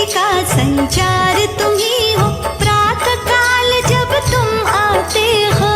का संचार तुम ही हो, प्रातः काल जब तुम आते हो,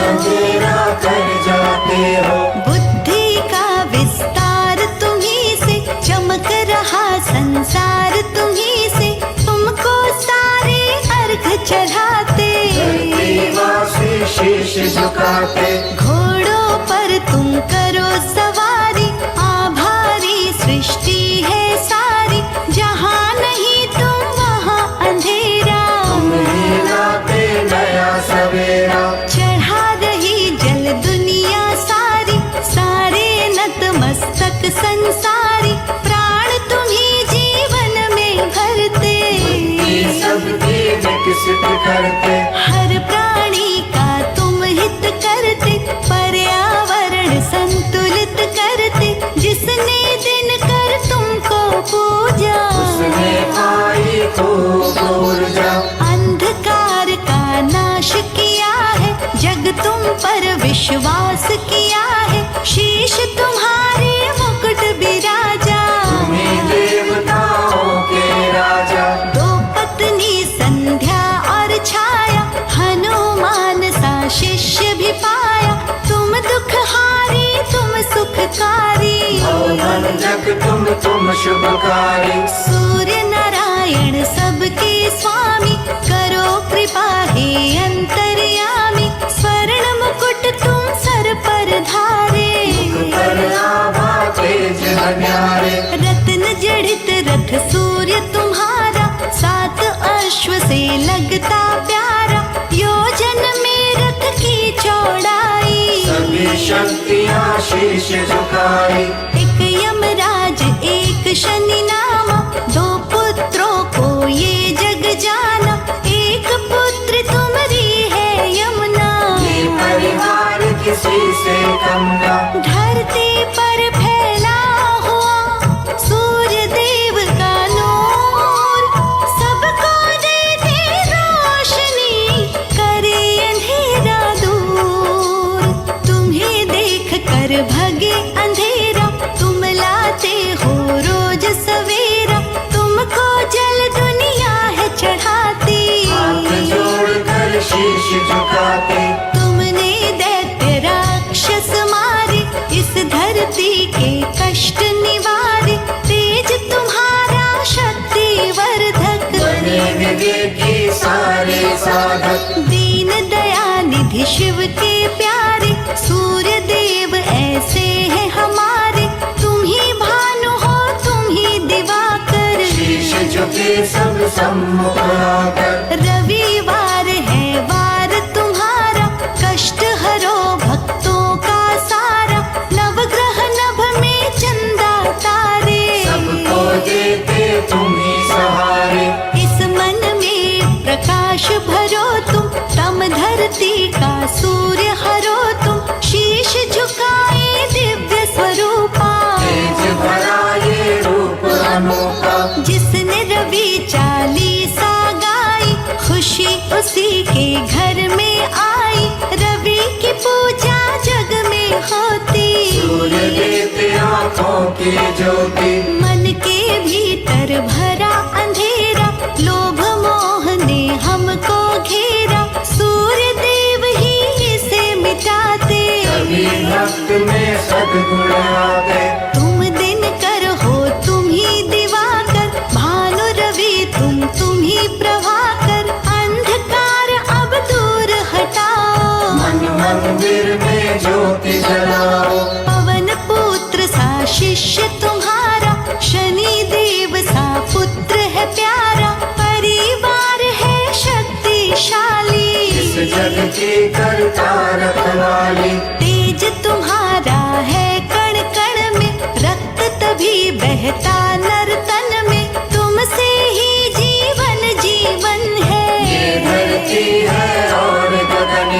अंधेरा कर जाते हो। बुद्धि का विस्तार तुम ही से, चमक रहा संसार तुम ही से, तुमको सारे अर्घ चढ़ाते, धरतीवासी शीश झुकाते। घोड़ों पर तुम करो सवारी, आभारी सृष्टि है सारी, जहाँ नहीं तुम वहाँ अंधेरा, तुम ही लाते नया सवेरा। चढ़ा रही जल दुनिया सारी, सारे नतमस्तक संसारी, प्राण तुम ही जीवन में भरते, बुद्धि सबकी विकसित करते। हर प्राणी का तुम हित करते, पर्यावरण संतुलित करते, जिसने दिन कर तुमको पूजा, उसने पाई खूब ऊर्जा। अंधकार का नाश किया है, जग तुम पर विश्वास किया है, शीश तुम्हारे मुकुट विराजा, तुम्हें देवताओं के राजा। दो पत्नी संध्या और छाया, हनुमान सा शिष्य भी पाया, तुम दुखहारी तुम सुखकारी, भवभंजक तुम शुभकारी। सूर्य नारायण सबके स्वामी, करो कृपा हे अंतर्यामी, स्वर्ण मुकुट तुम सर पर धारे, पर आभा तेज न्यारे। रत्न जड़ित रथ सूर्य तुम्हारा, सात अश्व से लगता प्यारा, योजन में रथ की चौड़ाई, सभी शक्तियाँ शीश झुकाई। एक यमराज एक शनि नामा, दो पुत्रों को ये जग जाना, एक पुत्र तुम्हारी है यमुना, ये परिवार किसी से कम ना। धरती पर फैला हुआ सूर्य देव का नूर, सबको देते रोशनी, करे अंधेरा दूर, तुम्हें देख कर भगे अंधेरा, तुम लाते हो रोज सवेरा, तुमको जल दुनिया है चढ़ाती, हाथ जोड़कर शीश झुकाते। तुमने दैत्य राक्षस मारे, इस धरती के कष्ट निवारे, तेज तुम्हारा शक्ति वर्धक, बने विवेकी सारे साधक। दीन दयानिधि शिव के प्यारे, सूर्य देव ऐसे हैं हमारे, तुम ही भानु हो तुम ही दिवाकर, शीश झुके सब सम्मुख आकर। रविवार है वार तुम्हारा, कष्ट हरो भक्तों का सारा, नवग्रह नभ में चंदा तारे, सबको देते तुम ही सहारे। इस मन में प्रकाश भरो तुम, तम धरती का सूर्य हरो तुम, शीश झुकाए दिव्य स्वरूपा, तेज भरा ये रूप अनोखा। जिसने रवि चालीसा गाई, खुशी उसी के घर में आई, रवि की पूजा जग में होती, सूर्य देते आँखों की ज्योति। मन के भीतर भरा अंधेरा, लोभ मोह ने हमको घेरा, सूर्य देव ही इसे मिटाते, सभी भक्त में सद्गुण आते। तुम दिन कर हो तुम ही दिवाकर, भानु रवि तुम ही प्रभाकर, अंधकार अब दूर हटाओ, मन मंदिर में ज्योति जलाओ। पवन पुत्र सा शिष्य तुम्हारा, शनि देव सा पुत्र है प्यारा, परिवार है शक्तिशाली, इस जग की करता रखवाली। तेज तुम्हारा है कण कण में, रक्त तभी बहता नर तन